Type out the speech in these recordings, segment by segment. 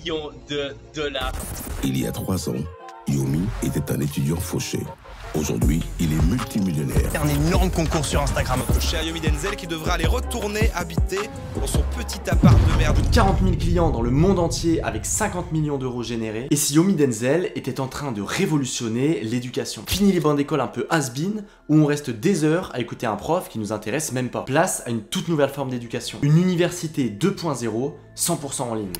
millions de dollars. Il y a 3 ans, Yomi était un étudiant fauché. Aujourd'hui, il est multimillionnaire. Un énorme concours sur Instagram. Cher Yomi Denzel qui devra aller retourner habiter dans son petit appart de merde. 40 000 clients dans le monde entier avec 50 millions d'euros générés. Et si Yomi Denzel était en train de révolutionner l'éducation. Fini les bancs d'école un peu has-been où on reste des heures à écouter un prof qui nous intéresse même pas. Place à une toute nouvelle forme d'éducation. Une université 2.0, 100% en ligne.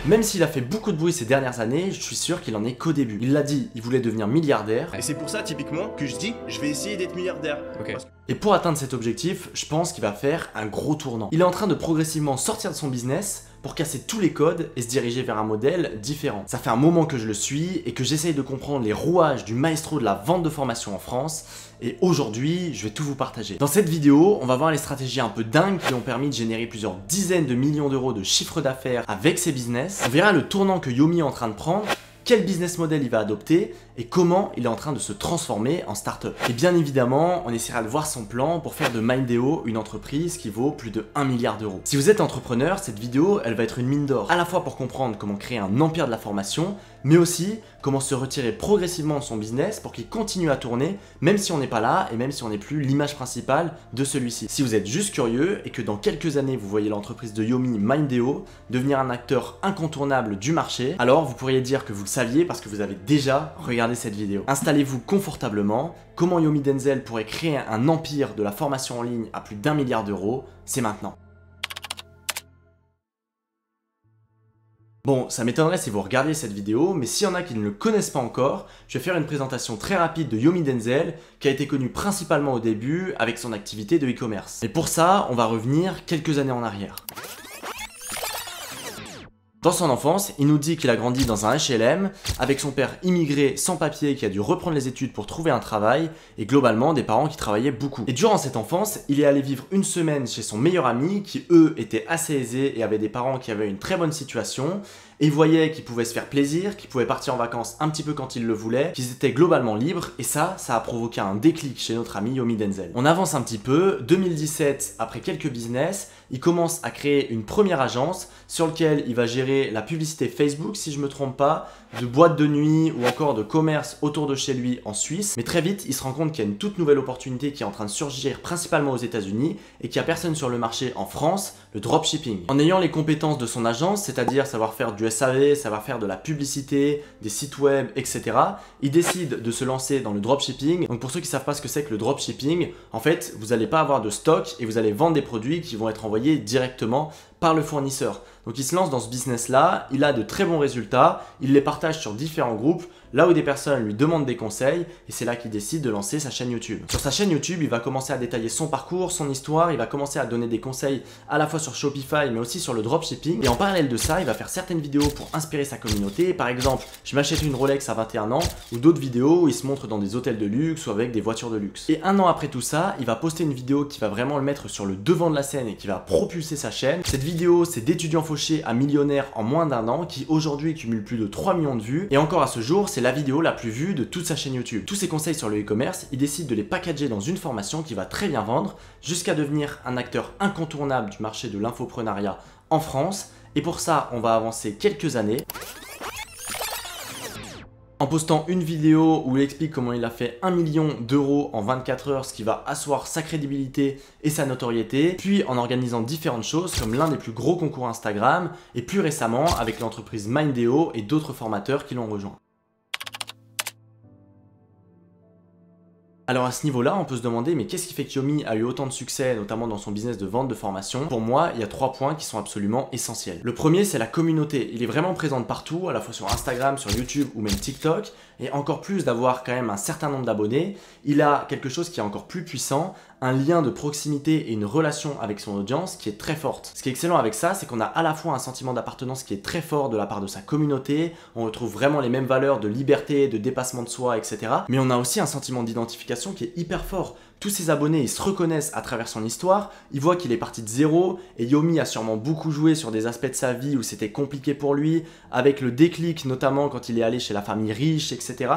Même s'il a fait beaucoup de bruit ces dernières années, je suis sûr qu'il en est qu'au début. Il l'a dit, il voulait devenir milliardaire. Et c'est pour ça, typiquement, que je dis, je vais essayer d'être milliardaire. Ok. Et pour atteindre cet objectif, je pense qu'il va faire un gros tournant. Il est en train de progressivement sortir de son business pour casser tous les codes et se diriger vers un modèle différent. Ça fait un moment que je le suis et que j'essaye de comprendre les rouages du maestro de la vente de formation en France. Et aujourd'hui, je vais tout vous partager. Dans cette vidéo, on va voir les stratégies un peu dingues qui ont permis de générer plusieurs dizaines de millions d'euros de chiffre d'affaires avec ses business. On verra le tournant que Yomi est en train de prendre, quel business model il va adopter et comment il est en train de se transformer en start-up. Et bien évidemment, on essaiera de voir son plan pour faire de Mindeo une entreprise qui vaut plus de 1 milliard d'euros. Si vous êtes entrepreneur, cette vidéo, elle va être une mine d'or, à la fois pour comprendre comment créer un empire de la formation, mais aussi comment se retirer progressivement de son business pour qu'il continue à tourner, même si on n'est pas là et même si on n'est plus l'image principale de celui-ci. Si vous êtes juste curieux et que dans quelques années vous voyez l'entreprise de Yomi Mindeo devenir un acteur incontournable du marché, alors vous pourriez dire que vous le saviez parce que vous avez déjà regardé cette vidéo. Installez-vous confortablement. Comment Yomi Denzel pourrait créer un empire de la formation en ligne à plus d'1 milliard d'euros, c'est maintenant. Bon, ça m'étonnerait si vous regardiez cette vidéo, mais s'il y en a qui ne le connaissent pas encore, je vais faire une présentation très rapide de Yomi Denzel, qui a été connu principalement au début avec son activité de e-commerce. Et pour ça, on va revenir quelques années en arrière. Dans son enfance, il nous dit qu'il a grandi dans un HLM, avec son père immigré sans papier qui a dû reprendre les études pour trouver un travail, et globalement des parents qui travaillaient beaucoup. Et durant cette enfance, il est allé vivre une semaine chez son meilleur ami, qui eux étaient assez aisés et avaient des parents qui avaient une très bonne situation, et il voyait qu'ils pouvaient se faire plaisir, qu'ils pouvaient partir en vacances un petit peu quand ils le voulaient, qu'ils étaient globalement libres, et ça a provoqué un déclic chez notre ami Yomi Denzel. On avance un petit peu, 2017, après quelques business, il commence à créer une première agence sur laquelle il va gérer la publicité Facebook, si je me trompe pas, de boîtes de nuit ou encore de commerce autour de chez lui en Suisse. Mais très vite, il se rend compte qu'il y a une toute nouvelle opportunité qui est en train de surgir principalement aux États-Unis et qu'il n'y a personne sur le marché en France, le dropshipping. En ayant les compétences de son agence, c'est-à-dire savoir faire du SAV, savoir faire de la publicité, des sites web, etc., il décide de se lancer dans le dropshipping. Donc pour ceux qui ne savent pas ce que c'est que le dropshipping, en fait, vous n'allez pas avoir de stock et vous allez vendre des produits qui vont être envoyés directement par le fournisseur. Donc il se lance dans ce business là, il a de très bons résultats, il les partage sur différents groupes, là où des personnes lui demandent des conseils, et c'est là qu'il décide de lancer sa chaîne YouTube. Sur sa chaîne YouTube, il va commencer à détailler son parcours, son histoire, il va commencer à donner des conseils à la fois sur Shopify mais aussi sur le dropshipping, et en parallèle de ça, il va faire certaines vidéos pour inspirer sa communauté. Par exemple, je m'achète une Rolex à 21 ans, ou d'autres vidéos où il se montre dans des hôtels de luxe ou avec des voitures de luxe. Et un an après tout ça, il va poster une vidéo qui va vraiment le mettre sur le devant de la scène et qui va propulser sa chaîne. Cette vidéo, c'est d'étudiants fauchés à millionnaires en moins d'un an, qui aujourd'hui cumule plus de 3 millions de vues, et encore à ce jour, c'est la vidéo la plus vue de toute sa chaîne YouTube. Tous ses conseils sur le e-commerce, il décide de les packager dans une formation qui va très bien vendre, jusqu'à devenir un acteur incontournable du marché de l'infoprenariat en France, et pour ça, on va avancer quelques années. En postant une vidéo où il explique comment il a fait 1 million d'euros en 24 heures, ce qui va asseoir sa crédibilité et sa notoriété, puis en organisant différentes choses comme l'un des plus gros concours Instagram, et plus récemment avec l'entreprise Mindeo et d'autres formateurs qui l'ont rejoint. Alors à ce niveau-là, on peut se demander, mais qu'est-ce qui fait que Yomi a eu autant de succès, notamment dans son business de vente de formation? Pour moi, il y a 3 points qui sont absolument essentiels. Le premier, c'est la communauté. Il est vraiment présent partout, à la fois sur Instagram, sur YouTube ou même TikTok, et encore plus d'avoir quand même un certain nombre d'abonnés. Il a quelque chose qui est encore plus puissant, un lien de proximité et une relation avec son audience qui est très forte. Ce qui est excellent avec ça, c'est qu'on a à la fois un sentiment d'appartenance qui est très fort de la part de sa communauté, on retrouve vraiment les mêmes valeurs de liberté, de dépassement de soi, etc. Mais on a aussi un sentiment d'identification qui est hyper fort. Tous ses abonnés, ils se reconnaissent à travers son histoire, ils voient qu'il est parti de zéro, et Yomi a sûrement beaucoup joué sur des aspects de sa vie où c'était compliqué pour lui, avec le déclic notamment quand il est allé chez la famille riche, etc.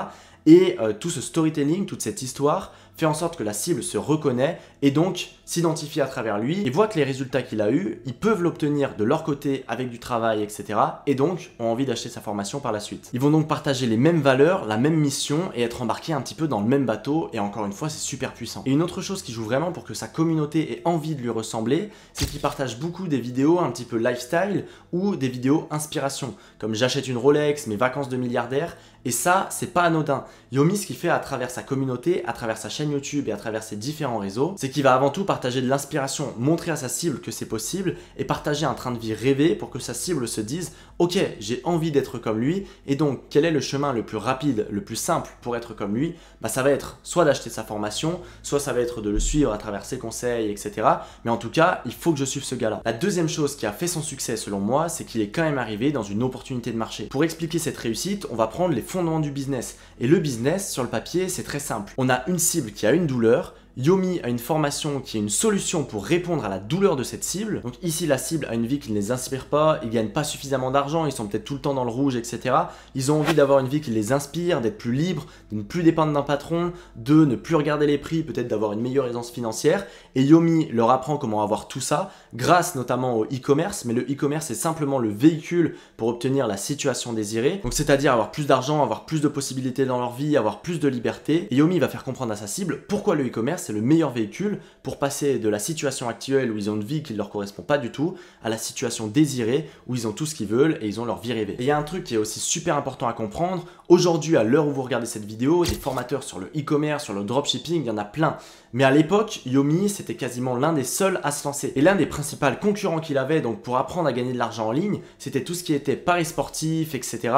Et tout ce storytelling, toute cette histoire fait en sorte que la cible se reconnaît et donc s'identifie à travers lui et voit que les résultats qu'il a eu, ils peuvent l'obtenir de leur côté avec du travail, etc. et donc ont envie d'acheter sa formation par la suite. Ils vont donc partager les mêmes valeurs, la même mission et être embarqués un petit peu dans le même bateau et encore une fois c'est super puissant. Et une autre chose qui joue vraiment pour que sa communauté ait envie de lui ressembler, c'est qu'il partage beaucoup des vidéos un petit peu lifestyle ou des vidéos inspiration, comme j'achète une Rolex, mes vacances de milliardaire. Et ça, c'est pas anodin. Yomi, ce qu'il fait à travers sa communauté, à travers sa chaîne YouTube et à travers ses différents réseaux, c'est qu'il va avant tout partager de l'inspiration, montrer à sa cible que c'est possible et partager un train de vie rêvé pour que sa cible se dise « Ok, j'ai envie d'être comme lui et donc quel est le chemin le plus rapide, le plus simple pour être comme lui ?» Bah, ça va être soit d'acheter sa formation, soit ça va être de le suivre à travers ses conseils, etc. Mais en tout cas, il faut que je suive ce gars-là. La deuxième chose qui a fait son succès selon moi, c'est qu'il est quand même arrivé dans une opportunité de marché. Pour expliquer cette réussite, on va prendre les fondements du business. Et le business, sur le papier, c'est très simple. On a une cible qui a une douleur. Yomi a une formation qui est une solution pour répondre à la douleur de cette cible. Donc ici, la cible a une vie qui ne les inspire pas, ils gagnent pas suffisamment d'argent, ils sont peut-être tout le temps dans le rouge, etc. Ils ont envie d'avoir une vie qui les inspire, d'être plus libres, de ne plus dépendre d'un patron, de ne plus regarder les prix, peut-être d'avoir une meilleure aisance financière. Et Yomi leur apprend comment avoir tout ça, grâce notamment au e-commerce. Mais le e-commerce est simplement le véhicule pour obtenir la situation désirée. Donc c'est-à-dire avoir plus d'argent, avoir plus de possibilités dans leur vie, avoir plus de liberté. Et Yomi va faire comprendre à sa cible pourquoi le e-commerce c'est le meilleur véhicule pour passer de la situation actuelle où ils ont une vie qui ne leur correspond pas du tout à la situation désirée où ils ont tout ce qu'ils veulent et ils ont leur vie rêvée. Et il y a un truc qui est aussi super important à comprendre. Aujourd'hui, à l'heure où vous regardez cette vidéo, des formateurs sur le e-commerce, sur le dropshipping, il y en a plein. Mais à l'époque, Yomi, c'était quasiment l'un des seuls à se lancer. Et l'un des principaux concurrents qu'il avait donc pour apprendre à gagner de l'argent en ligne, c'était tout ce qui était paris sportifs, etc.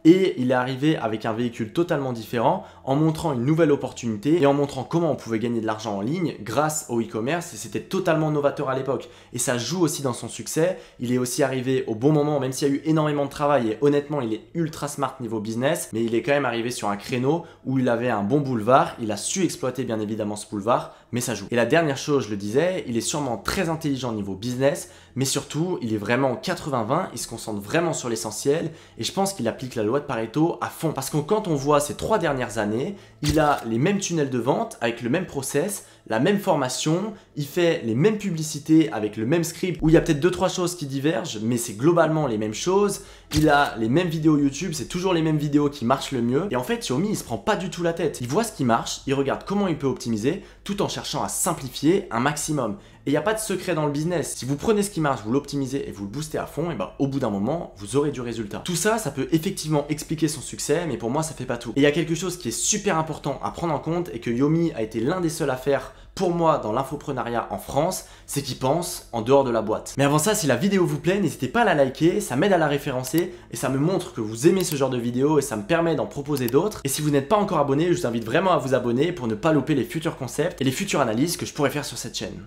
Et il est arrivé avec un véhicule totalement différent en montrant une nouvelle opportunité et en montrant comment on pouvait gagner de l'argent en ligne grâce au e-commerce et c'était totalement novateur à l'époque. Et ça joue aussi dans son succès. Il est aussi arrivé au bon moment, même s'il y a eu énormément de travail et honnêtement il est ultra smart niveau business, mais il est quand même arrivé sur un créneau où il avait un bon boulevard. Il a su exploiter bien évidemment ce boulevard, mais ça joue. Et la dernière chose, je le disais, il est sûrement très intelligent niveau business, mais surtout il est vraiment 80-20, il se concentre vraiment sur l'essentiel et je pense qu'il applique la loi de Pareto à fond. Parce que quand on voit ces 3 dernières années, il a les mêmes tunnels de vente avec le même process, la même formation, il fait les mêmes publicités avec le même script où il y a peut-être 2-3 choses qui divergent, mais c'est globalement les mêmes choses. Il a les mêmes vidéos YouTube, c'est toujours les mêmes vidéos qui marchent le mieux. Et en fait, Yomi, il se prend pas du tout la tête. Il voit ce qui marche, il regarde comment il peut optimiser tout en cherchant à simplifier un maximum. Et il n'y a pas de secret dans le business. Si vous prenez ce qui marche, vous l'optimisez et vous le boostez à fond, et ben au bout d'un moment, vous aurez du résultat. Tout ça, ça peut effectivement expliquer son succès, mais pour moi, ça fait pas tout. Et il y a quelque chose qui est super important à prendre en compte et que Yomi a été l'un des seuls à faire pour moi dans l'infoprenariat en France, c'est qu'il pense en dehors de la boîte. Mais avant ça, si la vidéo vous plaît, n'hésitez pas à la liker, ça m'aide à la référencer et ça me montre que vous aimez ce genre de vidéo et ça me permet d'en proposer d'autres. Et si vous n'êtes pas encore abonné, je vous invite vraiment à vous abonner pour ne pas louper les futurs concepts et les futures analyses que je pourrais faire sur cette chaîne.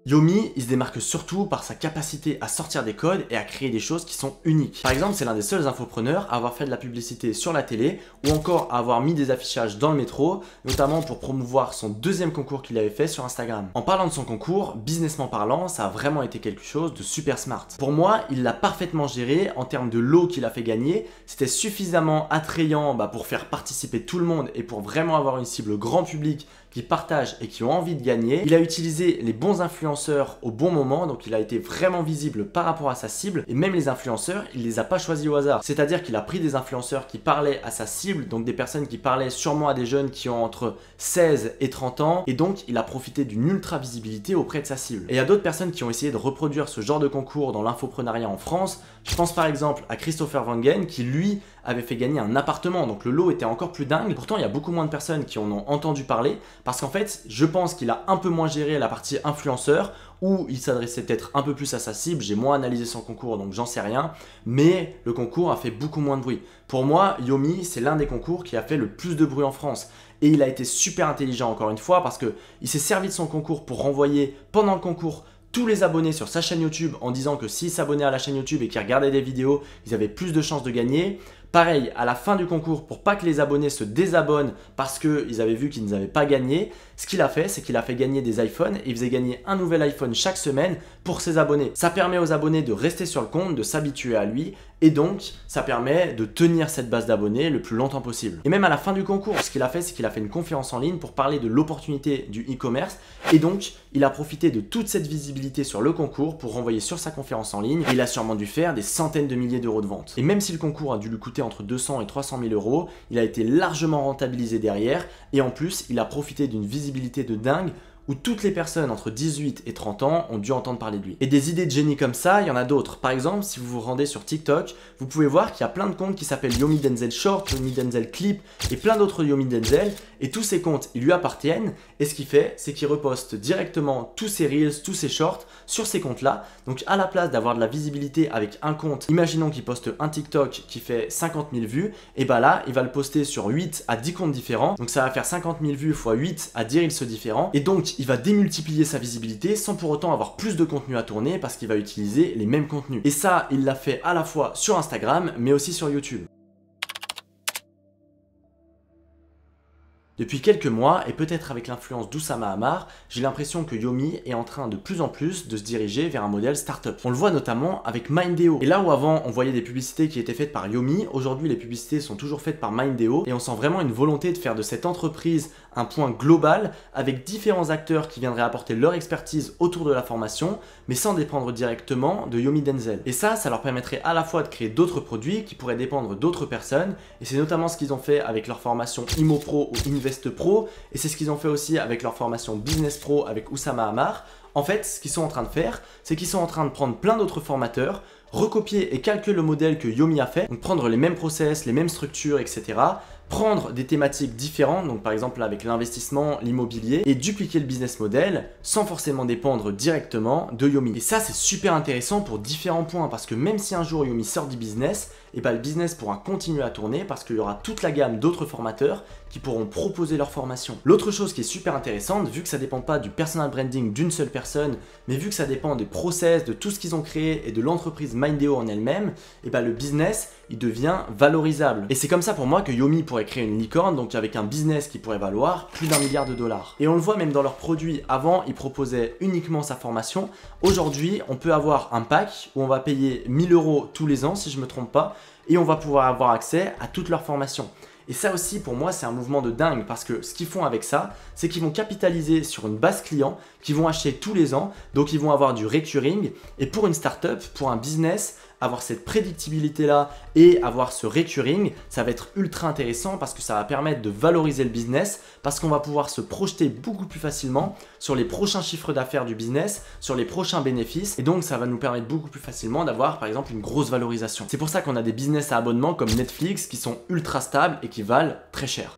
Yomi, il se démarque surtout par sa capacité à sortir des codes et à créer des choses qui sont uniques. Par exemple, c'est l'un des seuls infopreneurs à avoir fait de la publicité sur la télé ou encore à avoir mis des affichages dans le métro, notamment pour promouvoir son deuxième concours qu'il avait fait sur Instagram. En parlant de son concours, businessment parlant, ça a vraiment été quelque chose de super smart. Pour moi, il l'a parfaitement géré en termes de lot qu'il a fait gagner. C'était suffisamment attrayant pour faire participer tout le monde et pour vraiment avoir une cible grand public qui partagent et qui ont envie de gagner. Il a utilisé les bons influenceurs au bon moment, donc il a été vraiment visible par rapport à sa cible et même les influenceurs, il les a pas choisis au hasard. C'est-à-dire qu'il a pris des influenceurs qui parlaient à sa cible, donc des personnes qui parlaient sûrement à des jeunes qui ont entre 16 et 30 ans et donc il a profité d'une ultra visibilité auprès de sa cible. Et il y a d'autres personnes qui ont essayé de reproduire ce genre de concours dans l'infoprenariat en France. Je pense par exemple à Christopher Wangen qui lui avait fait gagner un appartement, donc le lot était encore plus dingue. Pourtant il y a beaucoup moins de personnes qui en ont entendu parler parce qu'en fait je pense qu'il a un peu moins géré la partie influenceur où il s'adressait peut-être un peu plus à sa cible. J'ai moins analysé son concours donc j'en sais rien, mais le concours a fait beaucoup moins de bruit. Pour moi, Yomi c'est l'un des concours qui a fait le plus de bruit en France. Et il a été super intelligent encore une fois parce qu'il s'est servi de son concours pour renvoyer pendant le concours tous les abonnés sur sa chaîne YouTube en disant que s'ils s'abonnaient à la chaîne YouTube et qu'ils regardaient des vidéos, ils avaient plus de chances de gagner. Pareil, à la fin du concours, pour pas que les abonnés se désabonnent parce qu'ils avaient vu qu'ils n'avaient pas gagné, ce qu'il a fait, c'est qu'il a fait gagner des iPhones et il faisait gagner un nouvel iPhone chaque semaine pour ses abonnés. Ça permet aux abonnés de rester sur le compte, de s'habituer à lui et donc ça permet de tenir cette base d'abonnés le plus longtemps possible. Et même à la fin du concours, ce qu'il a fait, c'est qu'il a fait une conférence en ligne pour parler de l'opportunité du e-commerce et donc il a profité de toute cette visibilité sur le concours pour renvoyer sur sa conférence en ligne et il a sûrement dû faire des centaines de milliers d'euros de vente. Et même si le concours a dû lui coûter entre 200 et 300 000 euros, il a été largement rentabilisé derrière et en plus il a profité d'une visibilité de dingue où toutes les personnes entre 18 et 30 ans ont dû entendre parler de lui. Et des idées de génie comme ça, il y en a d'autres. Par exemple, si vous vous rendez sur TikTok, vous pouvez voir qu'il y a plein de comptes qui s'appellent Yomi Denzel Short, Yomi Denzel Clip et plein d'autres Yomi Denzel. Et tous ces comptes, ils lui appartiennent. Et ce qu'il fait, c'est qu'il reposte directement tous ses Reels, tous ses Shorts sur ces comptes-là. Donc à la place d'avoir de la visibilité avec un compte, imaginons qu'il poste un TikTok qui fait 50 000 vues, et bah là, il va le poster sur 8 à 10 comptes différents. Donc ça va faire 50 000 vues x 8 à 10 Reels différents. Et donc, il va démultiplier sa visibilité sans pour autant avoir plus de contenu à tourner parce qu'il va utiliser les mêmes contenus. Et ça, il l'a fait à la fois sur Instagram mais aussi sur YouTube. Depuis quelques mois, et peut-être avec l'influence d'Oussama Ammar, j'ai l'impression que Yomi est en train de plus en plus de se diriger vers un modèle startup. On le voit notamment avec Mindeo. Et là où avant on voyait des publicités qui étaient faites par Yomi, aujourd'hui les publicités sont toujours faites par Mindeo et on sent vraiment une volonté de faire de cette entreprise un point global avec différents acteurs qui viendraient apporter leur expertise autour de la formation, mais sans dépendre directement de Yomi Denzel. Et ça leur permettrait à la fois de créer d'autres produits qui pourraient dépendre d'autres personnes, et c'est notamment ce qu'ils ont fait avec leur formation Imo Pro ou Invest Pro, et c'est ce qu'ils ont fait aussi avec leur formation Business Pro avec Oussama Ammar. En fait, ce qu'ils sont en train de faire, c'est qu'ils sont en train de prendre plein d'autres formateurs, recopier et calquer le modèle que Yomi a fait, donc prendre les mêmes process, les mêmes structures, etc., prendre des thématiques différentes, donc par exemple avec l'investissement, l'immobilier, et dupliquer le business model sans forcément dépendre directement de Yomi. Et ça, c'est super intéressant pour différents points, parce que même si un jour Yomi sort du business, et le business pourra continuer à tourner parce qu'il y aura toute la gamme d'autres formateurs qui pourront proposer leur formation. L'autre chose qui est super intéressante, vu que ça ne dépend pas du personal branding d'une seule personne, mais vu que ça dépend des process, de tout ce qu'ils ont créé et de l'entreprise Mindeo en elle-même, le business, il devient valorisable. Et c'est comme ça pour moi que Yomi pourrait créer une licorne, donc avec un business qui pourrait valoir plus d'1 milliard de dollars. Et on le voit même dans leurs produits. Avant, ils proposaient uniquement sa formation. Aujourd'hui, on peut avoir un pack où on va payer 1 000 € tous les ans, si je ne me trompe pas, et on va pouvoir avoir accès à toute leur formation. Et ça aussi, pour moi, c'est un mouvement de dingue parce que ce qu'ils font avec ça, c'est qu'ils vont capitaliser sur une base client qu'ils vont acheter tous les ans. Donc, ils vont avoir du recurring. Et pour une startup, pour un business, avoir cette prédictibilité-là et avoir ce recurring, ça va être ultra intéressant parce que ça va permettre de valoriser le business, parce qu'on va pouvoir se projeter beaucoup plus facilement sur les prochains chiffres d'affaires du business, sur les prochains bénéfices, et donc ça va nous permettre beaucoup plus facilement d'avoir par exemple une grosse valorisation. C'est pour ça qu'on a des business à abonnement comme Netflix qui sont ultra stables et qui valent très cher.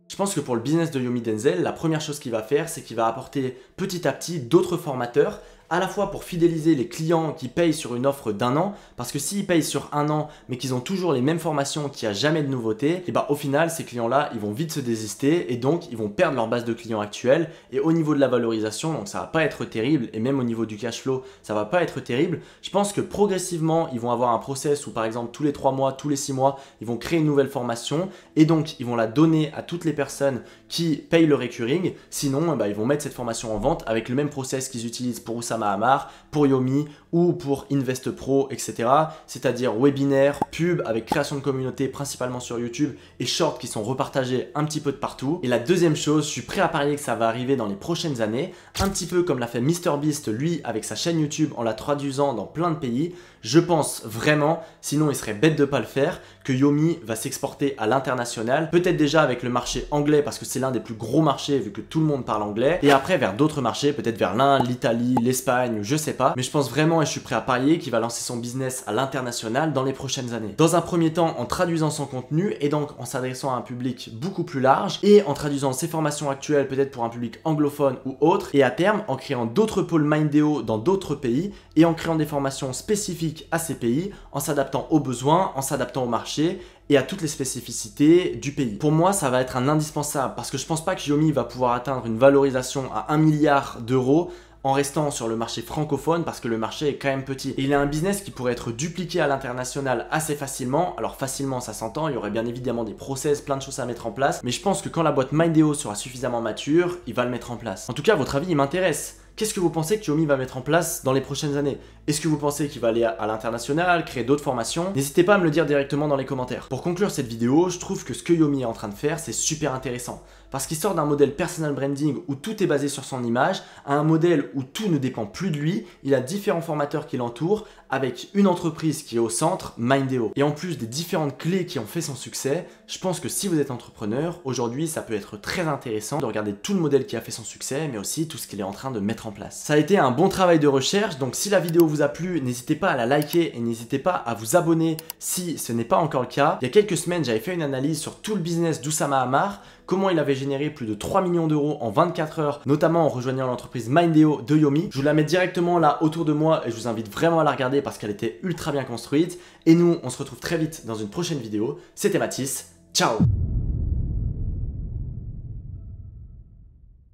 Je pense que pour le business de Yomi Denzel, la première chose qu'il va faire, c'est qu'il va apporter petit à petit d'autres formateurs, à la fois pour fidéliser les clients qui payent sur une offre d'1 an, parce que s'ils payent sur 1 an, mais qu'ils ont toujours les mêmes formations, qu'il n'y a jamais de nouveautés, et au final, ces clients-là, ils vont vite se désister, et donc ils vont perdre leur base de clients actuelle, et au niveau de la valorisation, donc ça va pas être terrible, et même au niveau du cash flow, ça va pas être terrible. Je pense que progressivement, ils vont avoir un process où par exemple tous les 3 mois, tous les 6 mois, ils vont créer une nouvelle formation, et donc ils vont la donner à toutes les personnes qui payent le recurring, sinon ils vont mettre cette formation en vente avec le même process qu'ils utilisent pour Oussama Ammar, pour Yomi ou pour Invest Pro, etc. C'est-à-dire webinaire, pub avec création de communauté principalement sur YouTube et shorts qui sont repartagés un petit peu de partout. Et la deuxième chose, je suis prêt à parier que ça va arriver dans les prochaines années, un petit peu comme l'a fait MrBeast lui avec sa chaîne YouTube en la traduisant dans plein de pays. Je pense vraiment, sinon il serait bête de pas le faire, que Yomi va s'exporter à l'international, peut-être déjà avec le marché anglais parce que c'est l'un des plus gros marchés vu que tout le monde parle anglais, et après vers d'autres marchés, peut-être vers l'Inde, l'Italie, l'Espagne, je sais pas, mais je pense vraiment et je suis prêt à parier qu'il va lancer son business à l'international dans les prochaines années. Dans un premier temps en traduisant son contenu et donc en s'adressant à un public beaucoup plus large et en traduisant ses formations actuelles peut-être pour un public anglophone ou autre, et à terme en créant d'autres pôles Mindeo dans d'autres pays et en créant des formations spécifiques à ces pays, en s'adaptant aux besoins, en s'adaptant au marché et à toutes les spécificités du pays. Pour moi, ça va être un indispensable parce que je pense pas que Yomi va pouvoir atteindre une valorisation à 1 milliard d'euros en restant sur le marché francophone parce que le marché est quand même petit. Et il a un business qui pourrait être dupliqué à l'international assez facilement. Alors facilement ça s'entend, il y aurait bien évidemment des process, plein de choses à mettre en place, mais je pense que quand la boîte Mindeo sera suffisamment mature, il va le mettre en place. En tout cas, votre avis, il m'intéresse. Qu'est-ce que vous pensez que Yomi va mettre en place dans les prochaines années? Est-ce que vous pensez qu'il va aller à l'international, créer d'autres formations? N'hésitez pas à me le dire directement dans les commentaires. Pour conclure cette vidéo, je trouve que ce que Yomi est en train de faire, c'est super intéressant. Parce qu'il sort d'un modèle personal branding où tout est basé sur son image, à un modèle où tout ne dépend plus de lui. Il a différents formateurs qui l'entourent, avec une entreprise qui est au centre, Mindeo. Et en plus des différentes clés qui ont fait son succès, je pense que si vous êtes entrepreneur, aujourd'hui ça peut être très intéressant de regarder tout le modèle qui a fait son succès, mais aussi tout ce qu'il est en train de mettre en place. Ça a été un bon travail de recherche, donc si la vidéo vous a plu, n'hésitez pas à la liker et n'hésitez pas à vous abonner si ce n'est pas encore le cas. Il y a quelques semaines, j'avais fait une analyse sur tout le business d'Oussama Ammar, comment il avait généré plus de 3 millions d'euros en 24 heures, notamment en rejoignant l'entreprise Mindeo de Yomi. Je vous la mets directement là autour de moi et je vous invite vraiment à la regarder parce qu'elle était ultra bien construite. Et nous, on se retrouve très vite dans une prochaine vidéo. C'était Mathis, ciao!